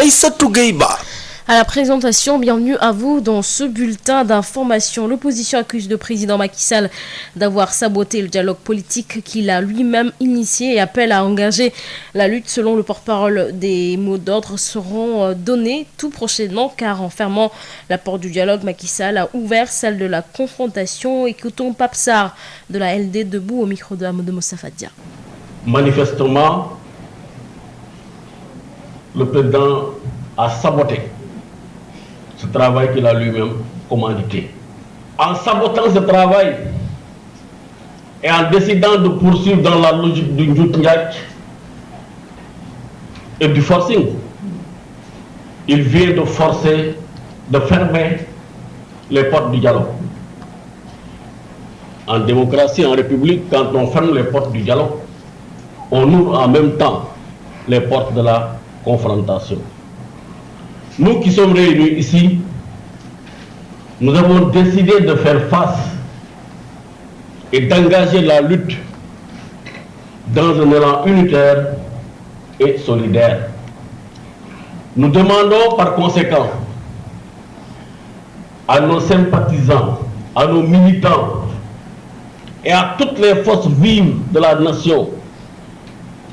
Aïssatou Gueye-Ba. À la présentation, bienvenue à vous dans ce bulletin d'information. L'opposition accuse le président Macky Sall d'avoir saboté le dialogue politique qu'il a lui-même initié et appelle à engager la lutte. Selon le porte-parole, des mots d'ordre seront donnés tout prochainement car en fermant la porte du dialogue, Macky Sall a ouvert celle de la confrontation. Écoutons Pape Sarr de la LD debout au micro de Amadou Moustapha Dia. Manifestement, le président a saboté ce travail qu'il a lui-même commandité. En sabotant ce travail et en décidant de poursuivre dans la logique du Njout-Ndiaye et du forcing, il vient de forcer, de fermer les portes du dialogue. En démocratie, en république, quand on ferme les portes du dialogue, on ouvre en même temps les portes de la confrontation. Nous qui sommes réunis ici, nous avons décidé de faire face et d'engager la lutte dans un élan unitaire et solidaire. Nous demandons par conséquent à nos sympathisants, à nos militants et à toutes les forces vives de la nation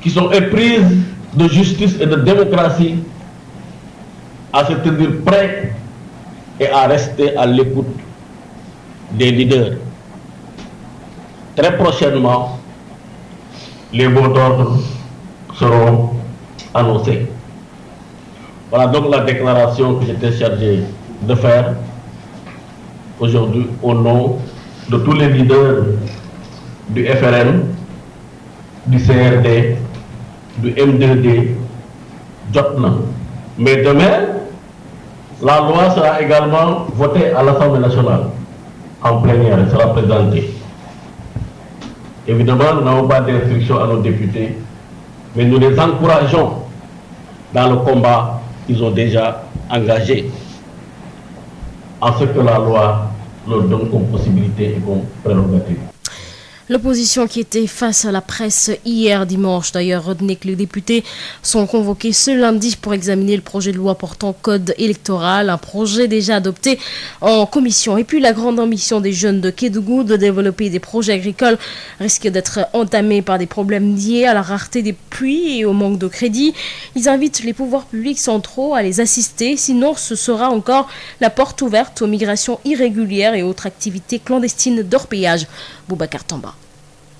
qui sont éprises de justice et de démocratie à se tenir prêts et à rester à l'écoute des leaders. Très prochainement, les mots d'ordre seront annoncés. Voilà donc la déclaration que j'étais chargé de faire aujourd'hui au nom de tous les leaders du FRN, du CRD, du M2D, Jotna. Mais demain, la loi sera également votée à l'Assemblée nationale, en plénière, elle sera présentée. Évidemment, nous n'avons pas d'instruction à nos députés, mais nous les encourageons dans le combat qu'ils ont déjà engagé, en ce que la loi leur donne comme possibilité et comme prérogative. L'opposition qui était face à la presse hier dimanche, d'ailleurs, retenait que les députés sont convoqués ce lundi pour examiner le projet de loi portant code électoral, un projet déjà adopté en commission. Et puis la grande ambition des jeunes de Kédougou de développer des projets agricoles risque d'être entamée par des problèmes liés à la rareté des pluies et au manque de crédit. Ils invitent les pouvoirs publics centraux à les assister, sinon ce sera encore la porte ouverte aux migrations irrégulières et autres activités clandestines d'orpaillage. Boubacar Tamba.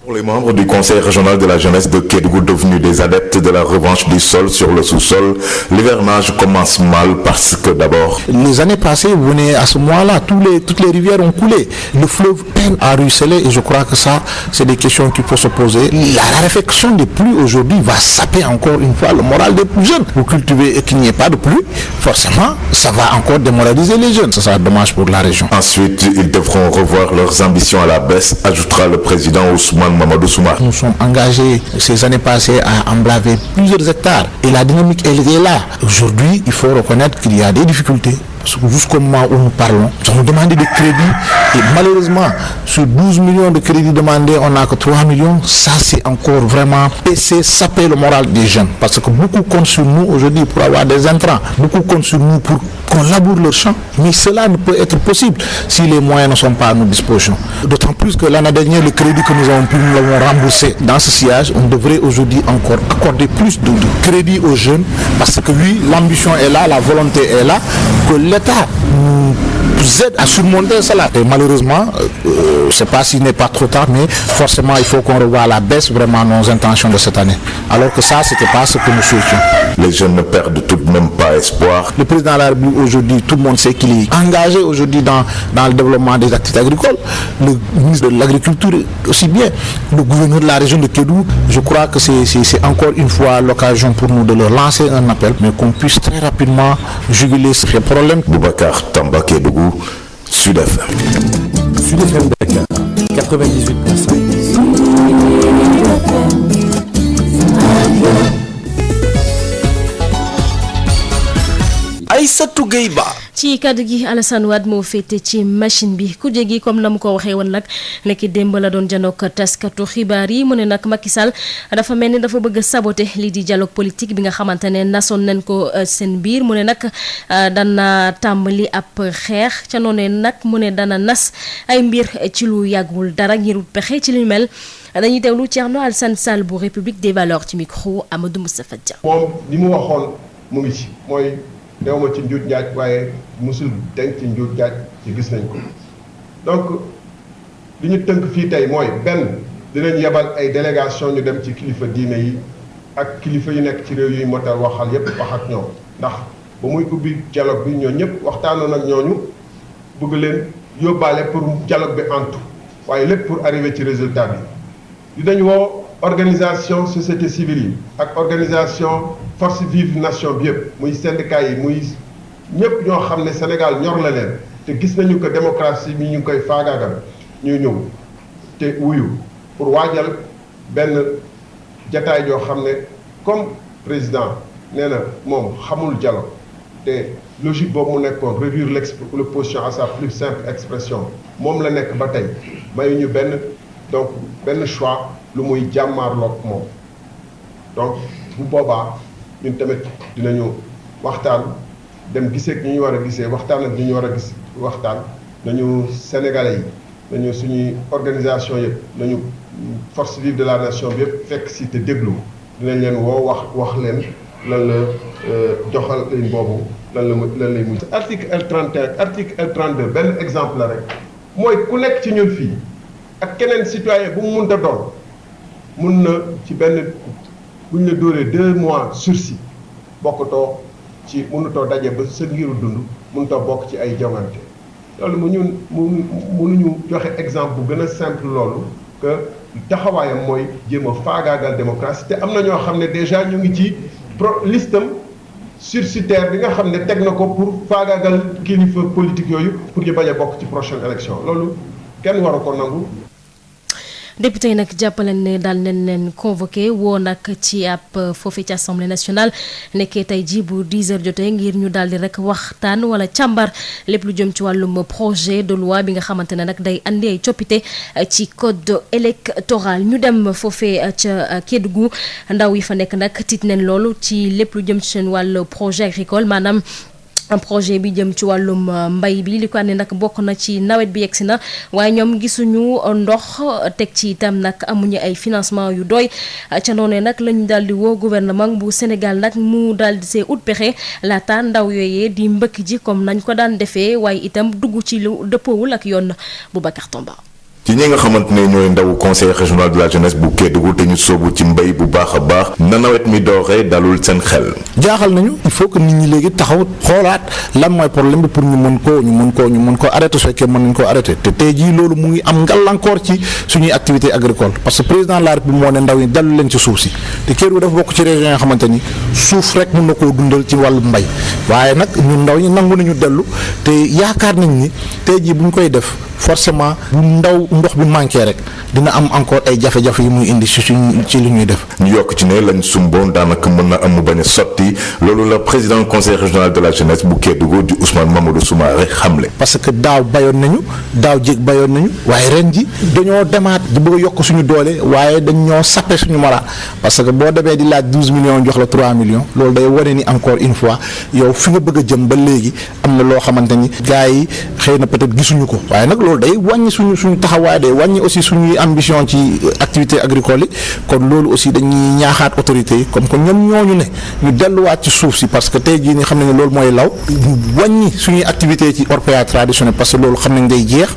Pour les membres du conseil régional de la jeunesse de Kédougou, devenus des adeptes de la revanche du sol sur le sous-sol, l'hivernage commence mal parce que d'abord... Les années passées, vous venez à ce mois-là, toutes les rivières ont coulé. Le fleuve peine à ruisseler et je crois que ça, c'est des questions qu'il faut se poser. La raréfaction des pluies aujourd'hui va saper encore une fois le moral des plus jeunes. Vous cultivez et qu'il n'y ait pas de pluie, forcément, ça va encore démoraliser les jeunes. Ça sera dommage pour la région. Ensuite, ils devront revoir leurs ambitions à la baisse, ajoutera le président Ousmane Mamadou Soumar. Nous sommes engagés ces années passées à emblaver plusieurs hectares et la dynamique elle est là. Aujourd'hui, il faut reconnaître qu'il y a des difficultés. Parce que jusqu'au moment où nous parlons, nous avons demandé des crédits et malheureusement, sur 12 millions de crédits demandés, on n'a que 3 millions. Ça, c'est encore vraiment saper le moral des jeunes. Parce que beaucoup comptent sur nous aujourd'hui pour avoir des intrants. Beaucoup comptent sur nous pour qu'on laboure leur champ. Mais cela ne peut être possible si les moyens ne sont pas à notre disposition. D'autant plus que l'année dernière, le crédit que nous avons pu, nous l'avons remboursé. Dans ce sillage, on devrait aujourd'hui encore accorder plus de crédit aux jeunes. Parce que oui, l'ambition est là, la volonté est là. Que l'État nous aide à surmonter cela. Et malheureusement, je ne sais pas s'il n'est pas trop tard, mais forcément, il faut qu'on revoie à la baisse vraiment nos intentions de cette année. Alors que ça, ce n'était pas ce que nous souhaitions. Les jeunes ne perdent tout de même pas espoir. Le président de la République, aujourd'hui, tout le monde sait qu'il est engagé aujourd'hui dans le développement des activités agricoles. Le ministre de l'Agriculture aussi bien. Le gouverneur de la région de Kédougou, je crois que c'est encore une fois l'occasion pour nous de leur lancer un appel, mais qu'on puisse très rapidement juguler ces problèmes. Boubacar Tamba, Kédougou, Sud FM. Sud FM Dakar, 98.5. Aïssatou Gueye-Ba. ci kaddu gi Alassane Wade moo féete ci machine bi ku jégi comme na mu ko waxee woon nag nekk démb la doon janook taskatu xibaar yi mu ne nag Macky Sall dafa mel ni dafa bëgg a saboter lii di dialogue politique bi nga xamante ne nasoon nañ ko seen biir mu ne nag dana tàmbali ab xeex ca noonu nag mu ne dana nas ay mbir ci lu yàggul dara ngir pexe ci lu mel dañuy teewlu Thierno Alassane Sall bu République des Valeurs ci micro Amadou Moustapha Dia. moom li mu waxoon mu ngi ci mooy. dew ma ci njuuj njaaj waaye musul denc ci njuuj njaaj ci gis nañ ko donc li ñu tënk fii tey mooy benn dinañ yebal ay délégation ñu dem ci kilifa diine yi ak kilifa yu nekk ci réew yuy motal waxal yépp wax ak ñoom ndax ba muy ubbi dialogue bi ñoo ñëpp waxtaanoon ak ñooñu bëgg leen yóbbaale pour dialogue bi antu waaye lépp pour arriver ci résultat bi dinañ woo organisation société civile yi ak organisation force vive nation bi yëpp muy syndicat yi muy ñëpp ñoo xam ne Sénégal ñor la leen te gis nañu ko démocratie bi ñu ngi koy faagaagal ñuy ñëw te wuyu pour waajal benn jataay joo xam ne comme président nee na moom xamul dialogue te logique boobu mu nekkoon réduire l'opposition à sa plus simple expression moom la nekk ba tey mayuñu benn choix lu muy jàmmaarloog moom donc bu boobaa ñun tamit dinañu waxtaan dem gisee ak ñi ñu war a gisee waxtaan ak ñi ñu war a gis waxtaan nañu sénégalais yi nañu suñuy organisation yëpp nañu force vive de la nation bi yëpp fekk si te déglu dinañ leen woo wax leen lan la joxal leen boobu lan lay mujj. article L31 article L32 benn exemple la rek mooy ku nekk ci ñun fii ak keneen citoyen bu mu mënta doon mun na ci benn buñ la dóoree 2 mois sursis bokkatoo ci mënutoo daje ba sa ngiru dund mënutoo bokk ci ay jongante loolu mënuñu joxe exemple bu gën a simple loolu que taxawaayam mooy jéem a faagaagal démocratie te am na ñoo xam ne déjà ñu ngi ci listam sursitaire bi nga xam ne teg na ko pour faagaagal kilifa politique yooyu pour ñu bañ a bokk ci prochaine élection loolu kenn waru ko nangu. député yi nag jàppaleen ne daal nañ leen convoqué woo nag ci ab foofee ci assemblée nationale nekkee tey jii bu 10 heures jotee ngir ñu daal di rek waxtaan wala càmbar lépp lu jëm ci wàllum projet de loi bi nga xamante ne nag day andi ay coppite ci code électoral ñu dem foofee ca Kédougou ndaw yi fa nekk nag tiit nañ loolu ci lépp lu jëm ci seen wàllu projet agricole maanaam projet bi jëm ci wàllum mbay bi li ko àndee nag bokk na ci nawet bi yegsi na waaye ñoom gisuñu ndox teg ci itam nag amuñu ay financement yu doy ca noonee nag lañu daal di woo gouvernement bu Sénégal nag mu daal di see ut pexe laata ndaw yooyee di mbëkk ji comme nañ ko daan defee waaye itam dugg ci lu dëppoowul ak yoon Boubacar Tomba. ci ñi nga xamante ne ñooy ndawu conseil régional de la jeunesse bu Kédougou te ñu soobu ci mbay bu baax a baax na nawet mi dooree dalul seen xel. jaaxal nañu il faut que nit ñi léegi taxaw xoolaat lan mooy problème bi pour ñu mën ko arrêté su fekkee mën nañ koo arrêté te tey jii loolu mu ngi am ngàllankoor ci suñuy activité agricole parce que président de la République moo ne ndaw ñi dellu leen ci suuf si te Kédougou dafa bokk ci région yoo xamante ni suuf rek mën na koo dundal ci wàllu mbay waaye nag ñun ndaw ñi nangu nañu dellu te yaakaar nañ ni tey jii bu ñu koy def forcément bu ndox bi manqué rek dina am encore ay jafe-jafe yi muy indi ci li ñuy def. ñu yokk ci ne lañ sumboon daanaka mën na am mu bañ a sotti loolu la président conseil régional de la jeunesse bu Kédougou di Ousmane Mamadou Soumaré xamle. parce que daaw bayoon nañu daaw jéeg bayoon nañu waaye ren ji dañoo demaat di bëgg a yokk suñu doole waaye dañ ñoo sappe suñu moral parce que boo demee di laaj 12 millions jox la 3 millions loolu day wane ni encore une fois yow fi nga bëgg a jëm ba léegi am na loo xamante ni gars yi xëy na peut-être gisuñu ko waaye nag loolu day wàññi suñu taxawaay day wàññi aussi suñuy ambition ci activité agricole yi kon loolu aussi dañuy ñaaxaat autorités yi comme que ñoom ñooñu ne ñu delluwaat ci suuf si parce que tey jii ni xam nañ ne loolu mooy law ñu wàññi suñuy activité ci orpaillage traditionnel parce que loolu xam nañ day jeex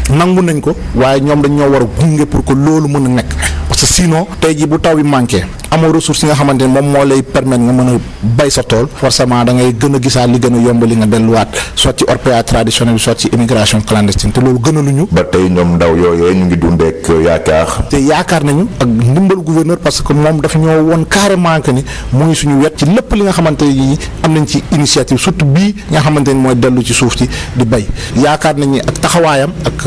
nangu nañ ko waaye ñoom dañ ñoo war a gunge pour que loolu mën a nekk parce que sinon tey jii bu taw bi manqué amoo ressource yi nga xamante ne moom moo lay permettre nga mën a bay sa tool forcément da ngay gën a gisaat li gën a yomb li nga delluwaat soit ci orpaillage traditionnel soit ci immigration clandestine te loolu gënaluñu. ba tey ñoom ndaw yooyee ñu ngi dundeek yaakaar. te yaakaar nañu ak ndimbal gouverneur parce que moom dafa ñoo woon carrément que ni mu ngi suñu wet ci lépp li nga xamante ni am nañ ci initiative surtout bii nga xamante ni mooy dellu ci suuf ci di bay yaakaar nañ ni ak taxawaayam ak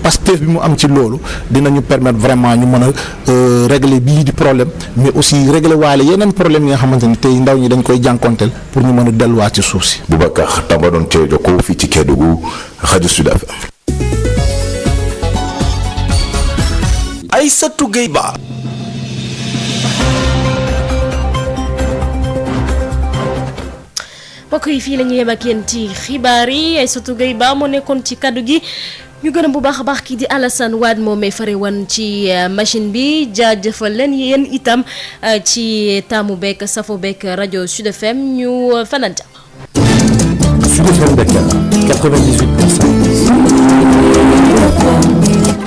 Pastef bi mu am ci loolu dinañu permettre vraiment ñu mën a régler bii di problème mais aussi régler waale yeneen problème yi nga xamante ni tey ndaw ñi dañ koy jànkonteel pour ñu mën a delluwaat ci suuf si. Boubacar Tamba doon cee jokkoo fii ci Kédougou rajo Sud FM. Aïssatou Gueye Ba. mbokk yi fii la ñuy yem ak yéen ci xibaar yi Aïssatou Gueye Ba moo nekkoon ci kaddu gi ñu gërëm bu baax a baax kii di Alassane Wade moom may fare wan ci machine bi jaajëfal leen yéen itam ci taamu beek safo beek rajo Sud FM ñu fanaan jàmm. Sud FM Dakar 98.5.